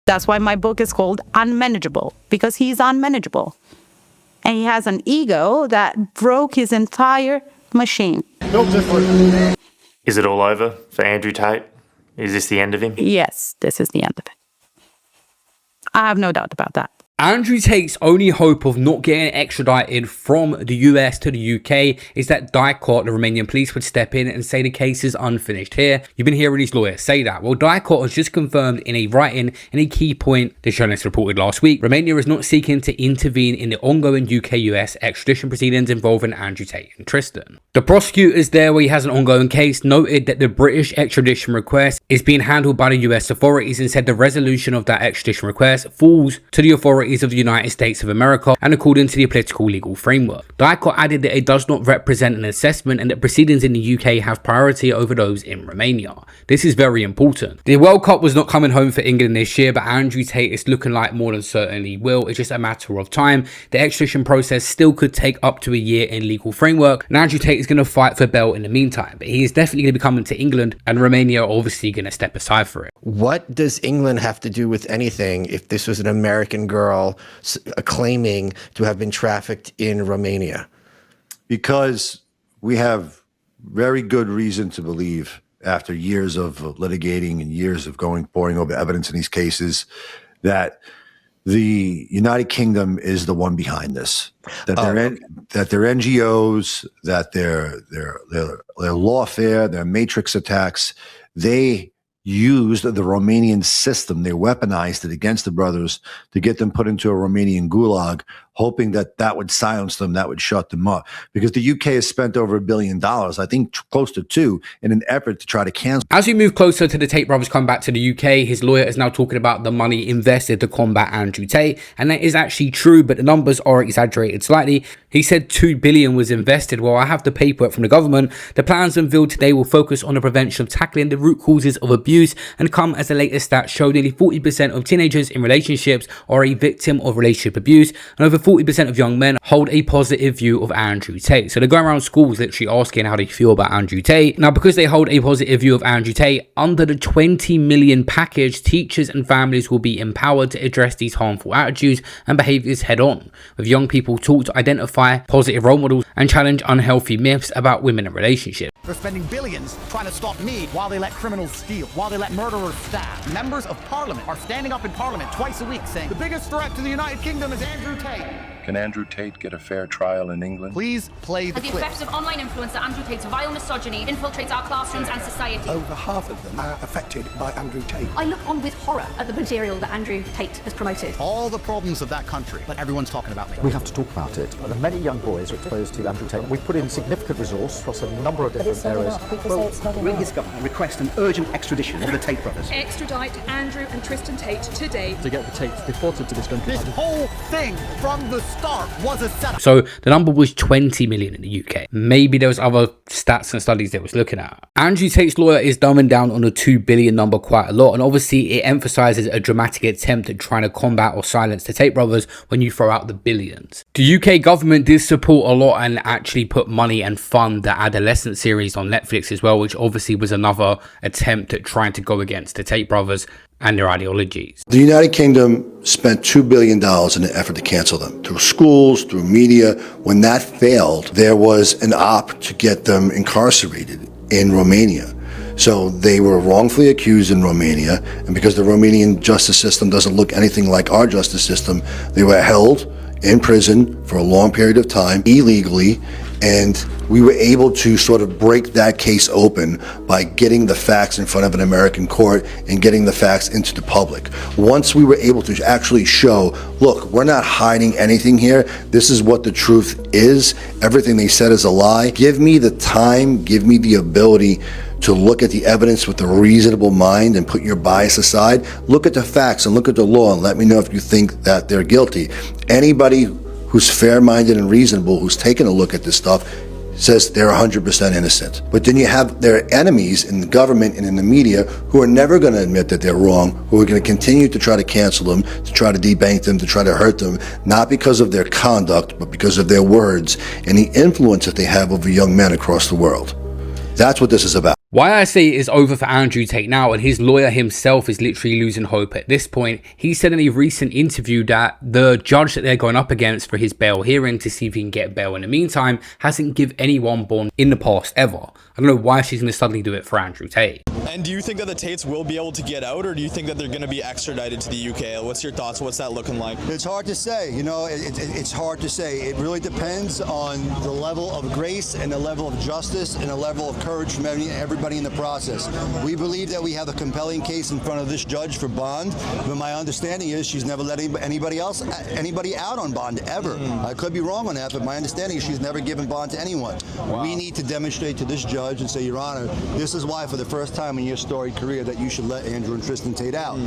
That's why my book is called Unmanageable, because he's unmanageable. And he has an ego that broke his entire machine. Is it all over for Andrew Tate? Is this the end of him? Yes, this is the end of it. I have no doubt about that. Andrew Tate's only hope of not getting extradited from the US to the UK is that Tate, the Romanian police, would step in and say the case is unfinished here. You've been hearing his lawyer say that. Well, Tate has just confirmed in a write-in and a key point the journalist reported last week. Romania is not seeking to intervene in the ongoing UK-US extradition proceedings involving Andrew Tate and Tristan. The prosecutors there, where he has an ongoing case, noted that the British extradition request is being handled by the US authorities and said the resolution of that extradition request falls to the authorities of the United States of America and according to the political legal framework. Tate added that it does not represent an assessment and that proceedings in the UK have priority over those in Romania. This is very important. The World Cup was not coming home for England this year, but Andrew Tate is looking like more than certainly will. It's just a matter of time. The extradition process still could take up to a year in legal framework, and Andrew Tate is going to fight for bail in the meantime, but he is definitely going to be coming to England, and Romania are obviously going to step aside for it. What does England have to do with anything if this was an American girl claiming to have been trafficked in Romania? Because we have very good reason to believe, after years of litigating and years of poring over evidence in these cases, that the United Kingdom is the one behind this. That their NGOs, that their lawfare, their matrix attacks, they used the Romanian system. They weaponized it against the brothers to get them put into a Romanian gulag, hoping that that would silence them, that would shut them up. Because the UK has spent over $1 billion, I think close to $2 billion, in an effort to try to cancel. As we move closer to the Tate brothers come back to the UK, his lawyer is now talking about the money invested to combat Andrew Tate, and that is actually true, but the numbers are exaggerated slightly. He said $2 billion was invested. Well, I have the paperwork from the government. The plans unveiled today will focus on the prevention of tackling the root causes of abuse and come as the latest stats show nearly 40% of teenagers in relationships are a victim of relationship abuse, and over 40% of young men hold a positive view of Andrew Tate. So they're going around schools literally asking how they feel about Andrew Tate. Now, because they hold a positive view of Andrew Tate, under the 20 million package, teachers and families will be empowered to address these harmful attitudes and behaviors head on, with young people taught to identify positive role models and challenge unhealthy myths about women and relationships. They're spending billions trying to stop me while they let criminals steal, while they let murderers stab. Members of Parliament are standing up in Parliament twice a week saying the biggest threat to the United Kingdom is Andrew Tate. Can Andrew Tate get a fair trial in England? Please play the clip. The effects of online influencer Andrew Tate's vile misogyny infiltrates our classrooms and society. Over half of them are affected by Andrew Tate. I look on with horror at the material that Andrew Tate has promoted. All the problems of that country, but everyone's talking about me. We have to talk about it. Many young boys are exposed to Andrew Tate. We've put in significant resource across a number of different areas. Will his government request an urgent extradition of the Tate brothers? Extradite Andrew and Tristan Tate today. To get the Tates deported to this country. This whole thing from the start was a setup. So the number was 20 million in the UK. Maybe there was other stats and studies that was looking at. Andrew Tate's lawyer is dumbing down on the 2 billion number quite a lot, and obviously it emphasizes a dramatic attempt at trying to combat or silence the Tate brothers when you throw out the billions. The UK government did support a lot and actually put money and fund the Adolescent series on Netflix as well, which obviously was another attempt at trying to go against the Tate brothers and their ideologies. The United Kingdom spent $2 billion in an effort to cancel them, through schools, through media. When that failed, there was an op to get them incarcerated in Romania. So they were wrongfully accused in Romania, and because the Romanian justice system doesn't look anything like our justice system, they were held in prison for a long period of time, illegally, and we were able to sort of break that case open by getting the facts in front of an American court and getting the facts into the public. Once we were able to actually show, look, we're not hiding anything here. This is what the truth is. Everything they said is a lie. Give me the time, give me the ability to look at the evidence with a reasonable mind and put your bias aside. Look at the facts and look at the law and let me know if you think that they're guilty. Anybody who's fair-minded and reasonable, who's taken a look at this stuff, says they're 100% innocent. But then you have their enemies in the government and in the media who are never going to admit that they're wrong, who are going to continue to try to cancel them, to try to debank them, to try to hurt them, not because of their conduct, but because of their words and the influence that they have over young men across the world. That's what this is about. Why I say it is over for Andrew Tate now, and his lawyer himself is literally losing hope at this point. He said in a recent interview that the judge that they're going up against for his bail hearing to see if he can get bail in the meantime hasn't given anyone bond in the past ever. I don't know why she's going to suddenly do it for Andrew Tate. And do you think that the Tates will be able to get out, or do you think that they're going to be extradited to the UK? What's your thoughts? What's that looking like? It's hard to say. You know, it's hard to say. It really depends on the level of grace and the level of justice and the level of courage from everybody in the process. We believe that we have a compelling case in front of this judge for bond, but my understanding is she's never let anybody out on bond, ever. I could be wrong on that, but my understanding is she's never given bond to anyone. Wow. We need to demonstrate to this judge and say, Your Honor, this is why for the first time in your storied career that you should let Andrew and Tristan Tate out.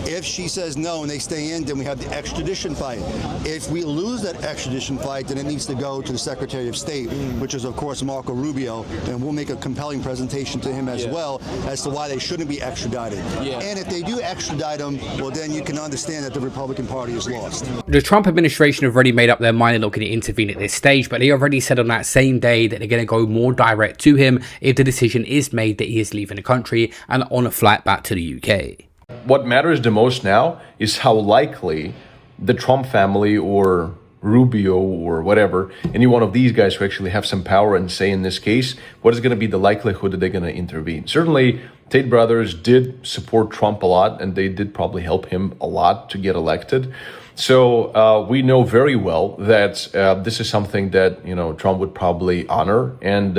If she says no and they stay in, then we have the extradition fight. If we lose that extradition fight, then it needs to go to the Secretary of State, which is of course Marco Rubio, and we'll make a compelling presentation to him as well as to why they shouldn't be extradited. And if they do extradite them, well then you can understand that the Republican Party is lost. The Trump administration have already made up their mind they're not going to intervene at this stage, but they already said on that same day that they're going to go more direct to him if the decision is made that he is leaving the country and on a flight back to the UK. What matters the most now is how likely the Trump family or Rubio or whatever, any one of these guys who actually have some power and say in this case, what is going to be the likelihood that they're going to intervene? Certainly, Tate brothers did support Trump a lot, and they did probably help him a lot to get elected. So we know very well that this is something that, you know, Trump would probably honor and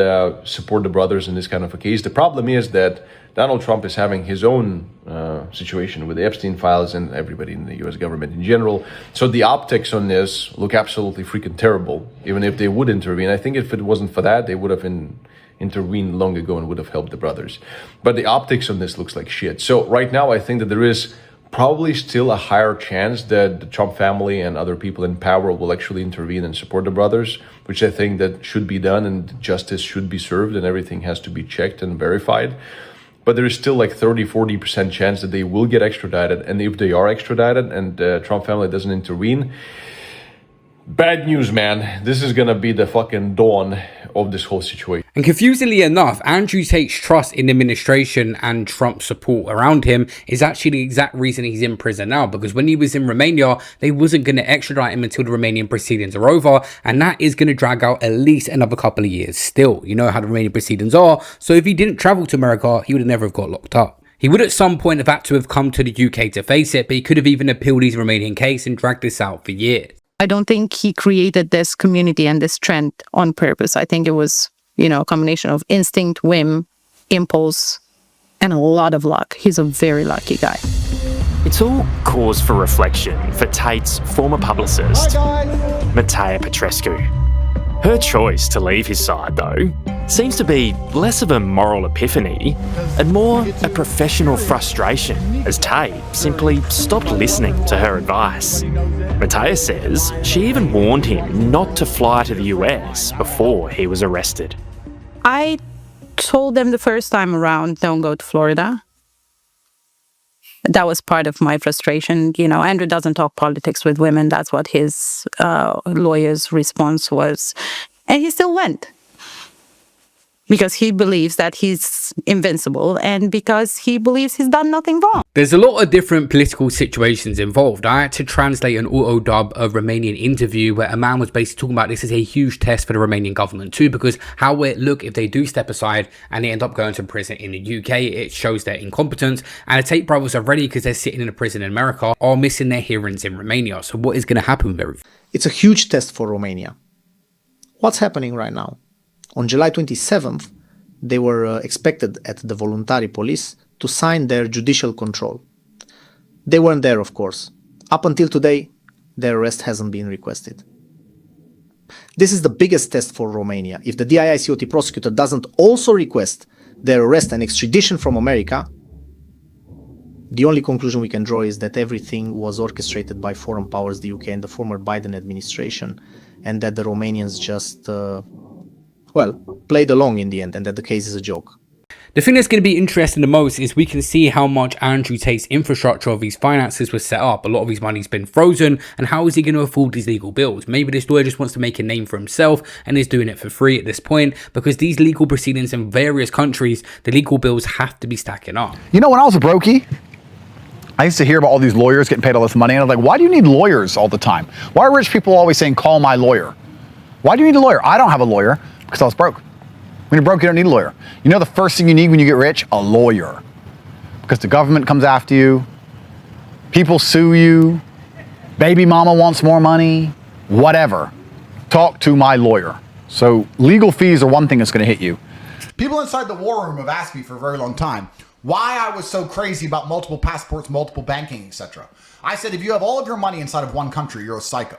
support the brothers in this kind of a case. The problem is that Donald Trump is having his own situation with the Epstein files and everybody in the U.S. government in general. So the optics on this look absolutely freaking terrible, even if they would intervene. I think if it wasn't for that, they would have intervened long ago and would have helped the brothers. But the optics on this looks like shit. So right now, I think that there is probably still a higher chance that the Trump family and other people in power will actually intervene and support the brothers, which I think that should be done, and justice should be served and everything has to be checked and verified. But there is still like 30-40% chance that they will get extradited. And if they are extradited and the Trump family doesn't intervene, bad news, man. This is going to be the fucking dawn of this whole situation. And confusingly enough, Andrew Tate's trust in the administration and Trump's support around him is actually the exact reason he's in prison now. Because when he was in Romania, they wasn't going to extradite him until the Romanian proceedings are over. And that is going to drag out at least another couple of years still. You know how the Romanian proceedings are. So if he didn't travel to America, he would have never have got locked up. He would at some point have had to have come to the UK to face it, but he could have even appealed his Romanian case and dragged this out for years. I don't think he created this community and this trend on purpose. I think it was, you know, a combination of instinct, whim, impulse, and a lot of luck. He's a very lucky guy. It's all cause for reflection for Tate's former publicist, Matea Petrescu. Her choice to leave his side, though, seems to be less of a moral epiphany and more a professional frustration, as Tate simply stopped listening to her advice. Matea says she even warned him not to fly to the US before he was arrested. I told them the first time around, don't go to Florida. That was part of my frustration. You know, Andrew doesn't talk politics with women. That's what his lawyer's response was. And he still went. Because he believes that he's invincible and because he believes he's done nothing wrong. There's a lot of different political situations involved. I had to translate an auto-dub of Romanian interview where a man was basically talking about this is a huge test for the Romanian government too, because how will it look if they do step aside and they end up going to prison in the UK? It shows their incompetence. And the Tate brothers are ready because they're sitting in a prison in America or missing their hearings in Romania. So what is going to happen with everything? It's a huge test for Romania. What's happening right now? On July 27th, they were expected at the voluntary police to sign their judicial control. They weren't there, of course. Up until today, their arrest hasn't been requested. This is the biggest test for Romania. If the DIICOT prosecutor doesn't also request their arrest and extradition from America, the only conclusion we can draw is that everything was orchestrated by foreign powers, the UK and the former Biden administration, and that the Romanians just played along in the end, and that the case is a joke. The thing that's going to be interesting the most is we can see how much Andrew Tate's infrastructure of his finances was set up. A lot of his money's been frozen, and how is he going to afford these legal bills? Maybe this lawyer just wants to make a name for himself and is doing it for free at this point, because these legal proceedings in various countries, the legal bills have to be stacking up. You know, when I was a brokey, I used to hear about all these lawyers getting paid all this money, and I'm like, why do you need lawyers all the time? Why are rich people always saying, call my lawyer? Why do you need a lawyer? I don't have a lawyer because I was broke. When you're broke, you don't need a lawyer. You know the first thing you need when you get rich? A lawyer. Because the government comes after you, people sue you, baby mama wants more money, whatever. Talk to my lawyer. So legal fees are one thing that's going to hit you. People inside the war room have asked me for a very long time why I was so crazy about multiple passports, multiple banking, etc. I said, if you have all of your money inside of one country, you're a psycho.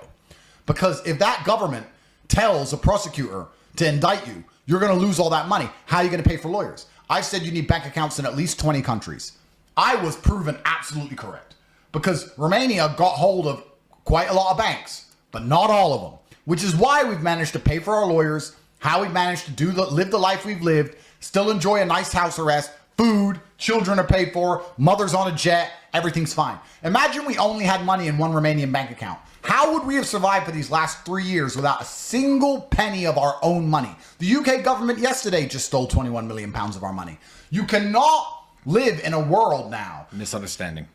Because if that government tells a prosecutor to indict you, you're going to lose all that money. How are you going to pay for lawyers? I said you need bank accounts in at least 20 countries. I was proven absolutely correct because Romania got hold of quite a lot of banks, but not all of them, which is why we've managed to pay for our lawyers, how we've managed to live the life we've lived, still enjoy a nice house arrest, food, children are paid for, mother's on a jet, everything's fine. Imagine we only had money in one Romanian bank account. How would we have survived for these last 3 years without a single penny of our own money? The UK government yesterday just stole 21 million pounds of our money. You cannot live in a world now. Misunderstanding.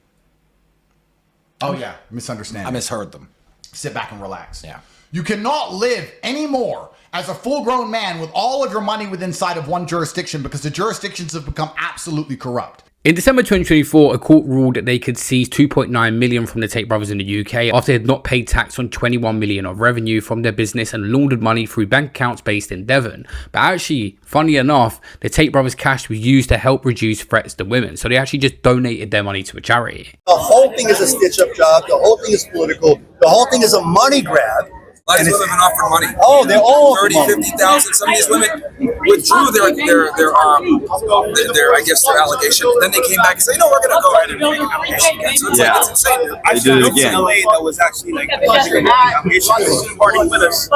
Oh yeah, misunderstanding. I misheard them. Sit back and relax. Yeah. You cannot live anymore as a full-grown man with all of your money within inside of one jurisdiction because the jurisdictions have become absolutely corrupt. In December 2024, a court ruled that they could seize 2.9 million from the Tate brothers in the UK after they had not paid tax on 21 million of revenue from their business and laundered money through bank accounts based in Devon. But actually, funny enough, the Tate brothers' cash was used to help reduce threats to women. So they actually just donated their money to a charity. The whole thing is a stitch-up job. The whole thing is political. The whole thing is a money grab. A lot of these women have been offered money. Oh, they're all 30, 50,000. Some of these women withdrew their I guess their allegation. Then they came back and said, no, we're gonna go ahead and make an allegation again. So it's like it's insane. I did it again. LA that was actually like partying with us.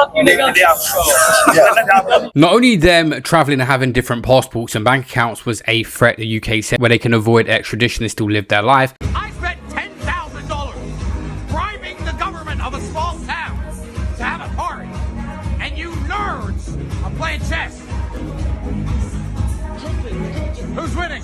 Not only them traveling and having different passports and bank accounts was a threat the UK said where they can avoid extradition and still live their life. I spent $10,000 bribing the government of a small town to have a party, and you nerds are playing chess. Who's winning?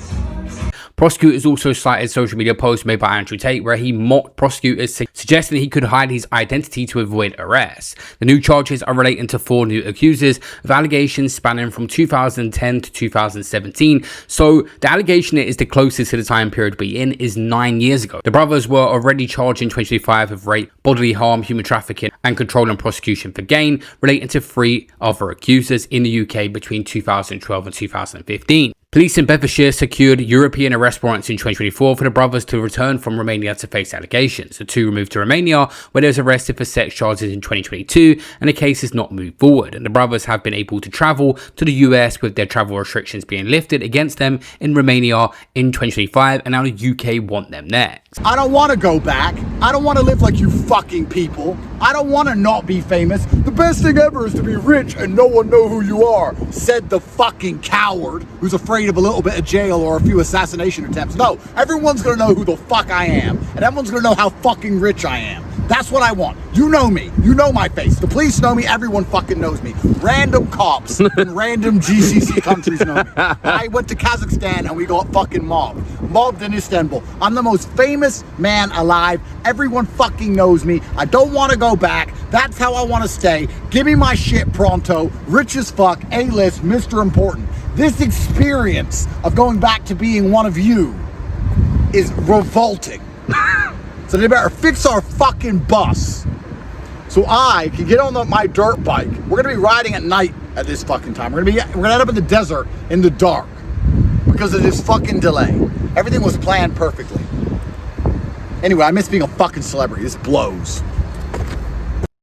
Prosecutors also cited social media posts made by Andrew Tate where he mocked prosecutors, suggesting he could hide his identity to avoid arrest. The new charges are relating to 4 new accusers of allegations spanning from 2010 to 2017. So the allegation is the closest to the time period we're in is 9 years ago. The brothers were already charged in 2025 of rape, bodily harm, human trafficking, and controlling prosecution for gain, relating to 3 other accusers in the UK between 2012 and 2015. Police in Bedfordshire secured European arrest warrants in 2024 for the brothers to return from Romania to face allegations. The 2 were moved to Romania, where they was arrested for sex charges in 2022, and the case has not moved forward. And the brothers have been able to travel to the US with their travel restrictions being lifted against them in Romania in 2025, and now the UK want them next. I don't want to go back. I don't want to live like you fucking people. I don't want to not be famous. The best thing ever is to be rich and no one know who you are, said the fucking coward who's afraid of a little bit of jail or a few assassination attempts. No, everyone's gonna know who the fuck I am, and everyone's gonna know how fucking rich I am. That's what I want. You know me. You know my face. The police know me. Everyone fucking knows me. Random cops in random GCC countries know me. I went to Kazakhstan and we got fucking mobbed. Mobbed in Istanbul. I'm the most famous man alive. Everyone fucking knows me. I don't want to go back. That's how I want to stay. Give me my shit pronto. Rich as fuck. A-list. Mr. Important. This experience of going back to being one of you is revolting. So they better fix our fucking bus so I can get on my dirt bike. We're gonna be riding at night at this fucking time. We're gonna end up in the desert in the dark because of this fucking delay. Everything was planned perfectly. Anyway, I miss being a fucking celebrity. This blows.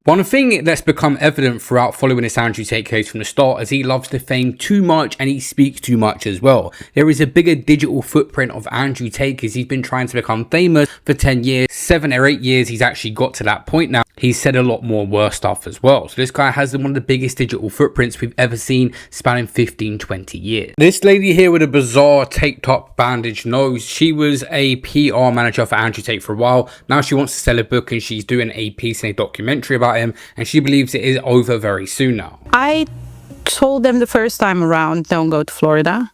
One thing that's become evident throughout following this Andrew Tate case from the start is he loves the fame too much and he speaks too much as well. There is a bigger digital footprint of Andrew Tate because he's been trying to become famous for 10 years, 7 or 8 years he's actually got to that point now. He's said a lot more worse stuff as well. So this guy has one of the biggest digital footprints we've ever seen, spanning 15-20 years. This lady here with a bizarre taped up bandaged nose, she was a PR manager for Andrew Tate for a while. Now she wants to sell a book and she's doing a piece in a documentary about him, and she believes it is over very soon now. I told them the first time around, don't go to Florida.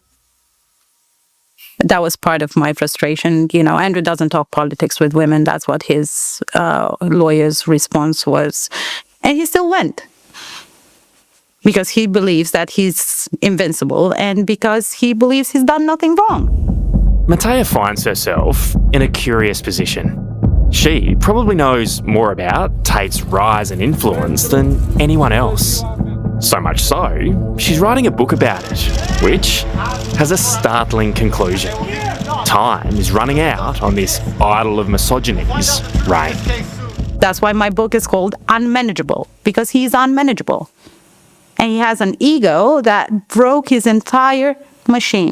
That was part of my frustration. You know, Andrew doesn't talk politics with women. That's what his lawyer's response was. And he still went. Because he believes that he's invincible and because he believes he's done nothing wrong. Matea finds herself in a curious position. She probably knows more about Tate's rise and influence than anyone else. So much so, she's writing a book about it, which has a startling conclusion. Time is running out on this idol of misogyny's reign. That's why my book is called Unmanageable, because he's unmanageable. And he has an ego that broke his entire machine.